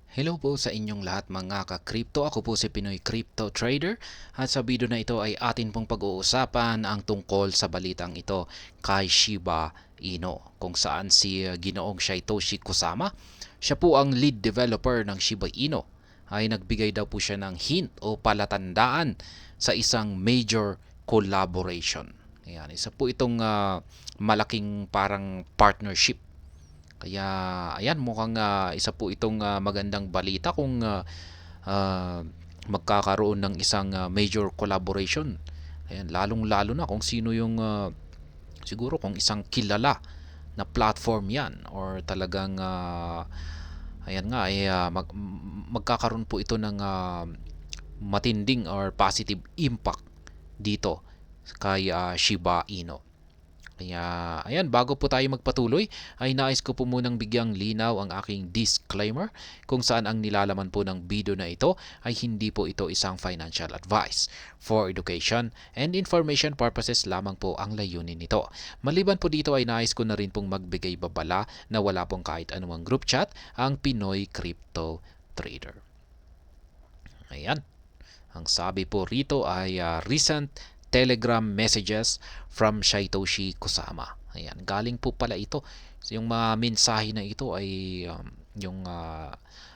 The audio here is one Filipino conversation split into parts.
Hello po sa inyong lahat mga ka-crypto. Ako po si Pinoy Crypto Trader at sa video na ito ay atin pong pag-uusapan ang tungkol sa balitang ito kay Shiba Inu, kung saan si Ginoong Satoshi Kusama, siya po ang lead developer ng Shiba Inu, ay nagbigay daw po siya ng hint o palatandaan sa isang major collaboration. Ayan, isa po itong malaking parang partnership, kaya ayan, mukhang isa po itong magandang balita kung ah, magkakaroon ng isang major collaboration. Ayan, lalong-lalo na kung sino yung siguro kung isang kilala na platform 'yan, or talagang ayan nga ay magkakaroon po ito ng matinding or positive impact dito kay Shiba Inu. Kaya, ayan, bago po tayo magpatuloy, ay nais ko po munang bigyang linaw ang aking disclaimer kung saan ang nilalaman po ng video na ito ay hindi po ito isang financial advice. For education and information purposes lamang po ang layunin nito. Maliban po dito ay nais ko na rin pong magbigay babala na wala pong kahit anumang group chat ang Pinoy Crypto Trader. Ayan. Ang sabi po rito ay recent Telegram messages from Satoshi Kusama. Ayan, galing po pala ito. Yung mga mensahe na ito ay yung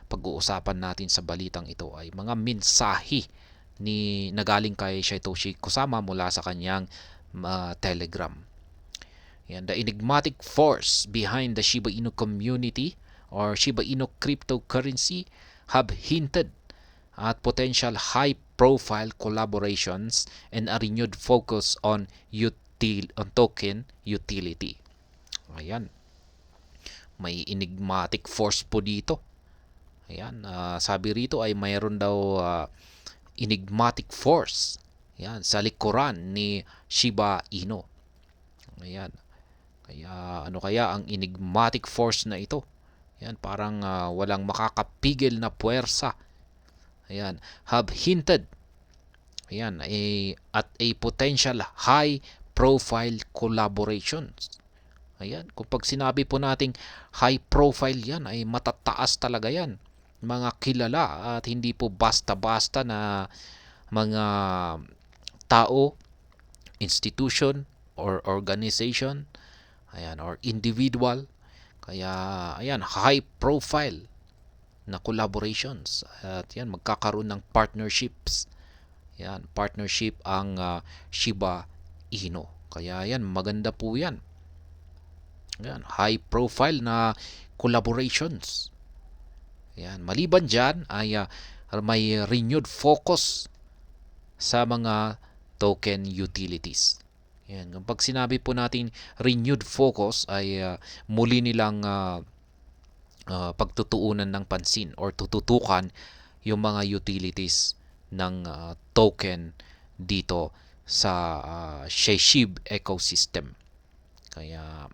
pag-uusapan natin sa balitang ito ay mga mensahe ni nagaling kay Satoshi Kusama mula sa kanyang Telegram. Ayan, the enigmatic force behind the Shiba Inu community or Shiba Inu cryptocurrency have hinted at potential high-profile collaborations and a renewed focus on token utility. Ayan, may enigmatic force po dito. Ayan, sabi rito ay mayroon daw enigmatic force. Ayan, sa likuran ni Shiba Inu. Ayan, kaya ano kaya ang enigmatic force na ito? Ayan, parang walang makakapigil na puwersa. Ayan, have hinted, ayan, at a potential high profile collaborations. Ayan, kung pag sinabi po nating high profile, yan ay matataas talaga yan, mga kilala, at hindi po basta-basta na mga tao, institution or organization, ayan, or individual. Kaya ayan, high profile na collaborations, at yan magkakaroon ng partnerships. Yan, partnership ang Shiba Inu. Kaya yan, maganda po yan. Yan, high profile na collaborations. Yan, maliban dyan ay may renewed focus sa mga token utilities. Yan, pag sinabi po natin renewed focus ay muli nilang pagtutuunan ng pansin or tututukan yung mga utilities ng token dito sa SHIB ecosystem. Kaya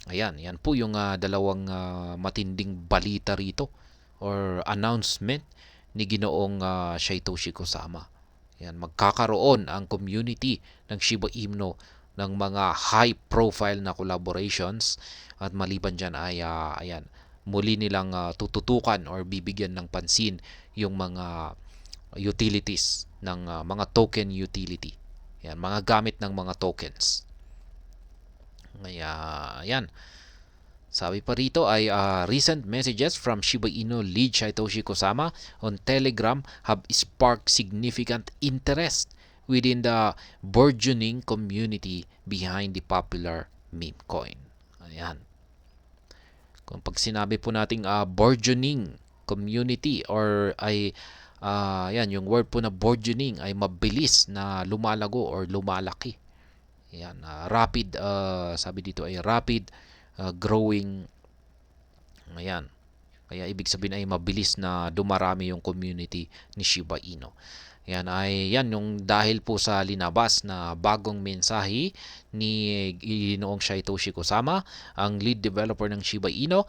ayan, yan po yung dalawang matinding balita rito or announcement ni Ginoong Satoshi Kusama. Yan, magkakaroon ang community ng Shiba Inu ng mga high profile na collaborations, at maliban dyan ay ayan, muli nilang tututukan or bibigyan ng pansin yung mga utilities ng mga token utility. Yan, mga gamit ng mga tokens. Kaya, ayan. Sabi pa rito ay recent messages from Shiba Inu lead Satoshi Kusama on Telegram have sparked significant interest within the burgeoning community behind the popular meme coin. Ayan. Kung pag sinabi po nating burgeoning community or ay yan, yung word po na burgeoning ay mabilis na lumalago or lumalaki. Yan, rapid, sabi dito ay rapid growing. Ayan. Kaya ibig sabihin ay mabilis na dumarami yung community ni Shiba Inu. Yan ay yan yung dahil po sa linabas na bagong mensahe ni Ginoong Satoshi Kusama, ang lead developer ng Shiba Inu.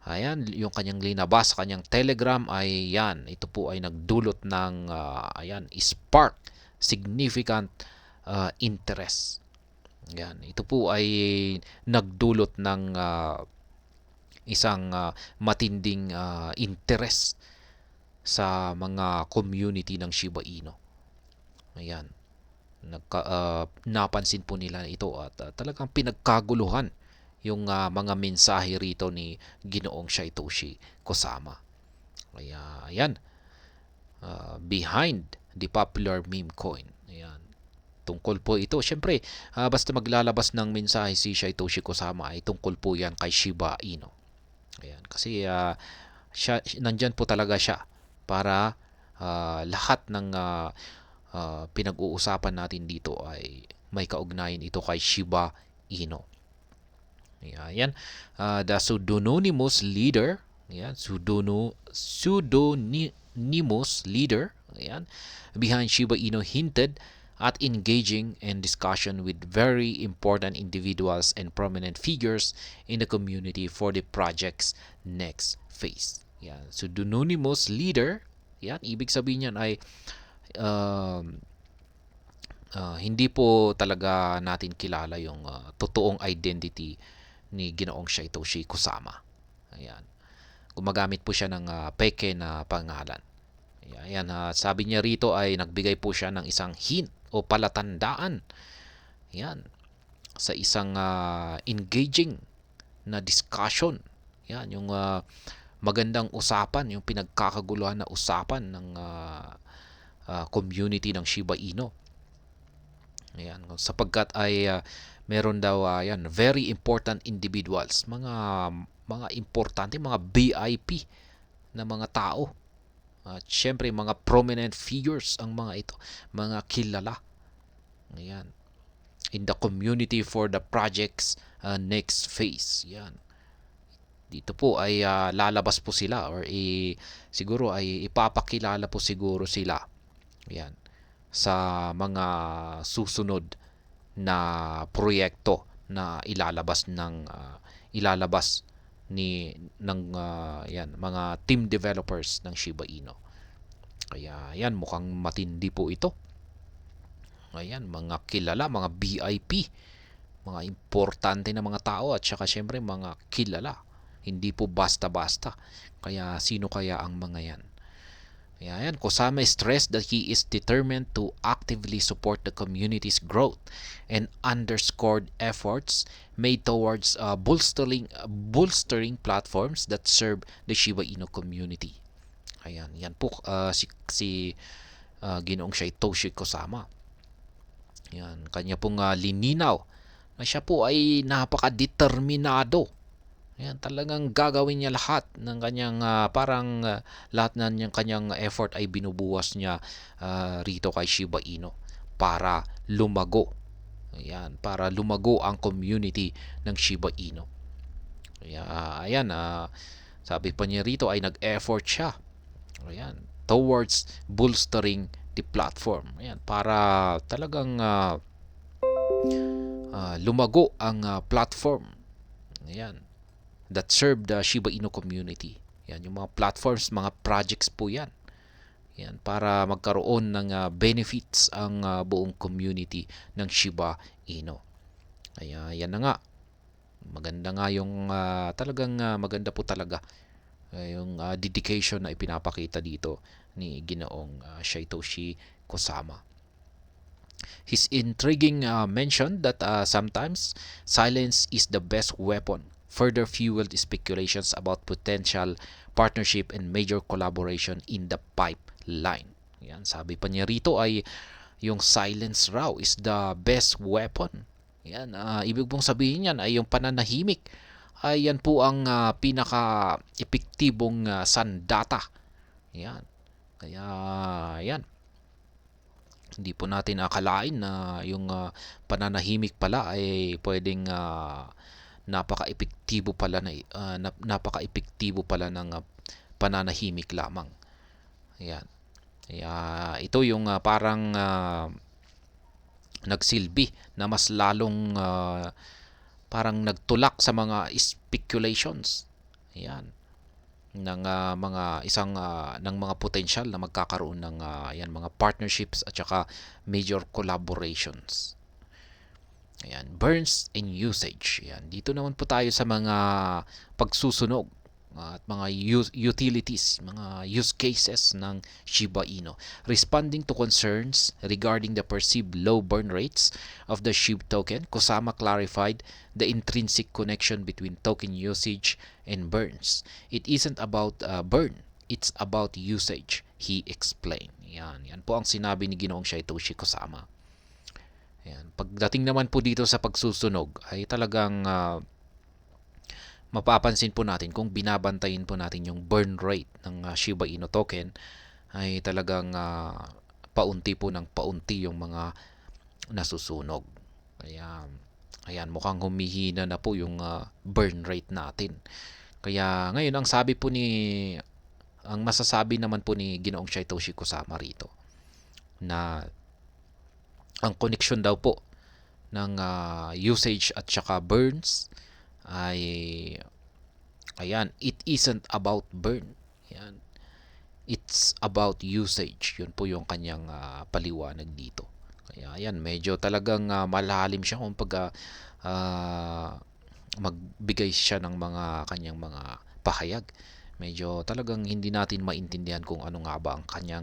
Ayan, yung kanyang linabas sa kanyang Telegram ay yan, ito po ay nagdulot ng ayan, spark significant interest. Yan, ito po ay nagdulot ng isang matinding interest sa mga community ng Shiba Inu. Ayan. Napansin po nila ito at talagang pinagkaguluhan yung mga mensahe rito ni Ginoong Satoshi Kusama. Kaya ayan, behind the popular meme coin. Ayan. Tungkol po ito, syempre, basta maglalabas ng mensahe si Satoshi Kusama ay tungkol po yan kay Shiba Inu. Ayan, kasi nandyan po talaga siya para lahat ng pinag-uusapan natin dito ay may kaugnayan ito kay Shiba Inu. Ayan. The pseudonymous leader, ayan, pseudonymous leader, ayan, behind Shiba Inu hinted at engaging in discussion with very important individuals and prominent figures in the community for the project's next phase. Yan. Pseudonymous leader, yan, ibig sabihin yan ay hindi po talaga natin kilala yung totoong identity ni Ginoong Satoshi Kusama. Ayan. Gumagamit po siya ng peke na pangalan. Ayan, sabi niya rito ay nagbigay po siya ng isang hint o palatandaan. Ayan. Sa isang engaging na discussion. Ayan, yung magandang usapan, yung pinagkakaguluhan na usapan ng community ng Shiba Inu. Ayan, sapagkat ay meron daw yan very important individuals, mga importante, mga VIP na mga tao. At syempre mga prominent figures ang mga ito, mga kilala. Ayan. In the community for the project's next phase. Yan. Dito po ay lalabas po sila or siguro ay ipapakilala po siguro sila. Yan. Sa mga susunod na proyekto na ilalabas ng yan, mga team developers ng Shiba Inu. Kaya yan, mukhang matindi po ito. Ayan, mga kilala, mga VIP, mga importante na mga tao at saka syempre mga kilala. Hindi po basta-basta. Kaya sino kaya ang mga yan? Ayan, Kusama stressed that he is determined to actively support the community's growth and underscored efforts made towards bolstering platforms that serve the Shiba Inu community. Ayan, yan po si Ginoong Satoshi Kusama. Yan, kanya pong lininaw na siya po ay napaka-determinado. Yan, talagang gagawin niya lahat ng kanyang lahat ng kanyang effort ay binubuhas niya rito kay Shiba Inu para lumago. Ayan, para lumago ang community ng Shiba Inu. Ayan, sabi pa niya rito ay nag-effort siya. Ayan, towards bolstering the platform. Ayan, para talagang lumago ang platform. Ayan, that serve the Shiba Inu community. Yan, yung mga platforms, mga projects po yan. Yan, para magkaroon ng benefits ang buong community ng Shiba Inu. Kaya yan na nga. Maganda nga yung talagang maganda po talaga yung dedication na ipinapakita dito ni Ginoong Satoshi Kusama. His intriguing mention that sometimes silence is the best weapon further fueled speculations about potential partnership and major collaboration in the pipeline. Yan, sabi pa niya rito ay yung silence raw is the best weapon. Yan, ibig pong sabihin yan ay yung pananahimik ay yan po ang pinaka-epektibong sandata. Yan. Kaya yan. Hindi po natin akalain na yung pananahimik pala ay pwedeng napaka-epektibo pala ng pananahimik lamang. Ayan. Kaya ito yung parang nagsilbi na mas lalong parang nagtulak sa mga speculations. Ayan. Ng mga potential na magkakaroon ng mga partnerships at saka major collaborations. Ayan, burns and usage. Ayan, dito naman po tayo sa mga pagsusunog at mga utilities, mga use cases ng Shiba Inu. Responding to concerns regarding the perceived low burn rates of the SHIB token, Kusama clarified the intrinsic connection between token usage and burns. It isn't about burn, it's about usage, he explained. Yan po ang sinabi ni Ginoong Satoshi Kusama. Ayan. Pagdating naman po dito sa pagsusunog ay talagang mapapansin po natin kung binabantayin po natin yung burn rate ng Shiba Inu token ay talagang paunti po ng paunti yung mga nasusunog. Kaya ayan, mukhang humihina na po yung burn rate natin. Kaya ngayon ang masasabi naman po ni Ginoong Satoshi Kusama rito na ang connection daw po ng usage at saka burns ay ayan, it isn't about burn. Ayan. It's about usage. Yun po yung kanyang paliwanag dito. Kaya ayan, medyo talagang malalim siya kung magbigay siya ng mga kanyang mga pahayag. Medyo talagang hindi natin maintindihan kung ano nga ba ang kanyang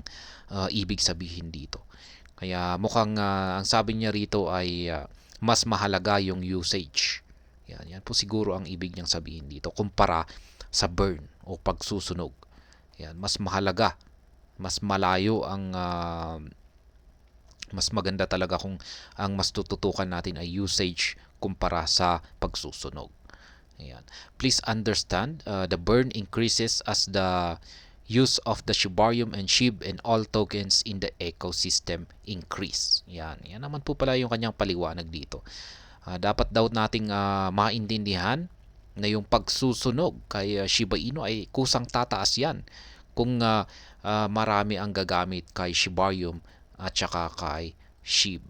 ibig sabihin dito. Kaya mukhang ang sabi niya rito ay mas mahalaga yung usage. Yan po siguro ang ibig niyang sabihin dito kumpara sa burn o pagsusunog. Yan, mas mahalaga, mas malayo ang mas maganda talaga kung ang mas tututukan natin ay usage kumpara sa pagsusunog. Ayan. Please understand, the burn increases as the use of the Shibarium and SHIB and all tokens in the ecosystem increase. Yan naman po pala yung kanyang paliwanag dito. Dapat daw nating maintindihan na yung pagsusunog kay Shiba Inu ay kusang tataas yan kung marami ang gagamit kay Shibarium at saka kay SHIB.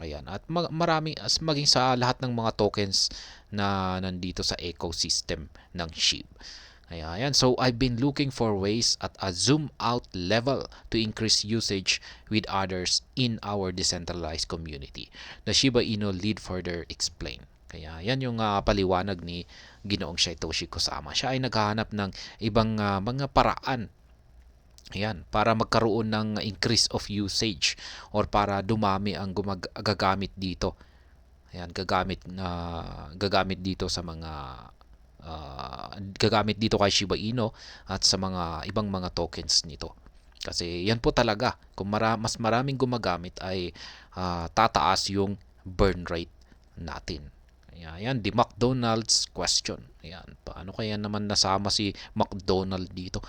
Ayan. At maging sa lahat ng mga tokens na nandito sa ecosystem ng SHIB. Ayan. So, I've been looking for ways at a zoom out level to increase usage with others in our decentralized community. The Shiba Inu lead further explain. Kaya yan yung paliwanag ni Ginoong Satoshi Kusama. Siya ay naghahanap ng ibang mga paraan. Ayan, para magkaroon ng increase of usage or para dumami ang gagamit dito. Ayan, gagamit dito sa mga gagamit dito kay Shiba Inu at sa mga ibang mga tokens nito. Kasi yan po talaga, kung mas maraming gumagamit ay tataas yung burn rate natin. Ayan, the McDonald's question. Ayan, paano kaya naman nasama si McDonald dito?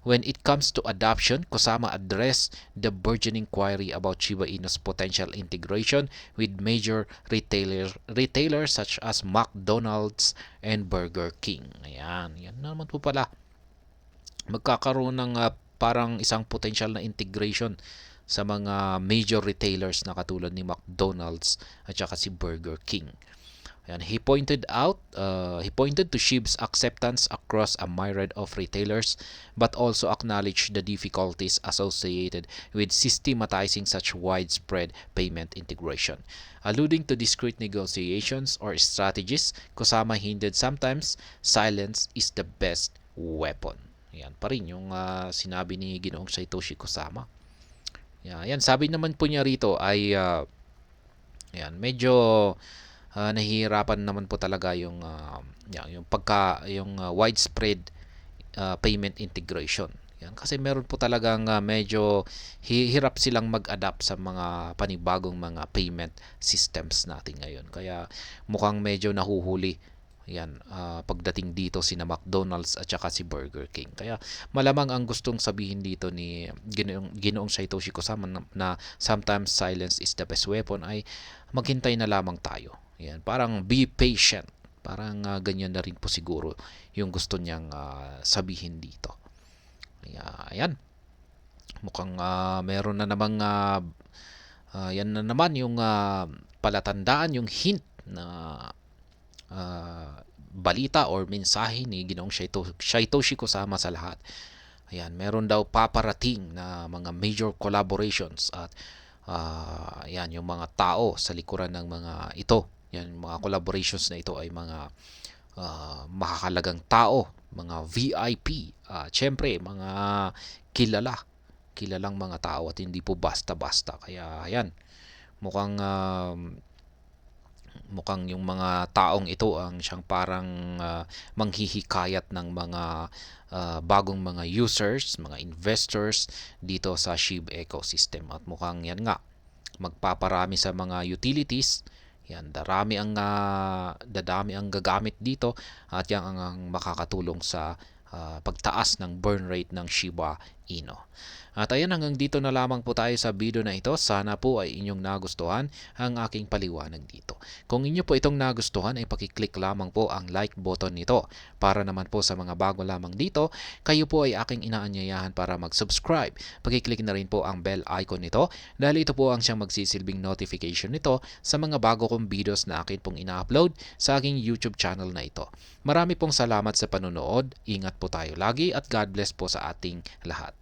When it comes to adoption, Kusama addressed the burgeoning query about Shiba Inu's potential integration with major retailers such as McDonald's and Burger King. Ayan, yan naman po pala. Magkakaroon ng parang isang potential na integration sa mga major retailers na katulad ni McDonald's at saka si Burger King. And he pointed to SHIB's acceptance across a myriad of retailers, but also acknowledged the difficulties associated with systematizing such widespread payment integration. Alluding to discrete negotiations or strategies, Kusama hinted sometimes silence is the best weapon. Yan pa rin yung sinabi ni Ginoong Satoshi Kusama. Yan, sabi naman po niya rito ay medyo nahihirapan naman po talaga yung widespread payment integration. Yan, kasi meron po talagang medyo hirap silang mag-adapt sa mga panibagong mga payment systems natin ngayon. Kaya mukhang medyo nahuhuli yan pagdating dito sina McDonald's at saka si Burger King. Kaya malamang ang gustong sabihin dito ni Ginoong Satoshi Kusama na sometimes silence is the best weapon ay maghintay na lamang tayo. Yan, parang be patient. Parang ganyan na rin po siguro yung gusto niyang sabihin dito. Ayan. Mukhang meron na namang yan na naman yung palatandaan, yung hint na balita or mensahe ni Ginoong Satoshi Kusama sa lahat. Ayan, meron daw paparating na mga major collaborations at yan, yung mga tao sa likuran ng mga ito. Yan, mga collaborations na ito ay mga makakalagang tao, mga VIP, syempre mga kilalang mga tao at hindi po basta-basta. Kaya yan, mukhang mukhang yung mga taong ito ang siyang parang manghihikayat ng mga bagong mga users, mga investors dito sa SHIB ecosystem. At mukhang yan nga, magpaparami sa mga utilities. Yan, dadami ang gagamit dito at yan ang makakatulong sa pagtaas ng burn rate ng Shiba Inu. At ayan, hanggang dito na lamang po tayo sa video na ito. Sana po ay inyong nagustuhan ang aking paliwanag dito. Kung inyo po itong nagustuhan ay pakiclick lamang po ang like button nito. Para naman po sa mga bago lamang dito, kayo po ay aking inaanyayahan para mag-subscribe. Pakiclick na rin po ang bell icon nito dahil ito po ang siyang magsisilbing notification nito sa mga bago kong videos na akin pong ina-upload sa aking YouTube channel na ito. Marami pong salamat sa panonood. Ingat po tayo lagi at God bless po sa ating lahat.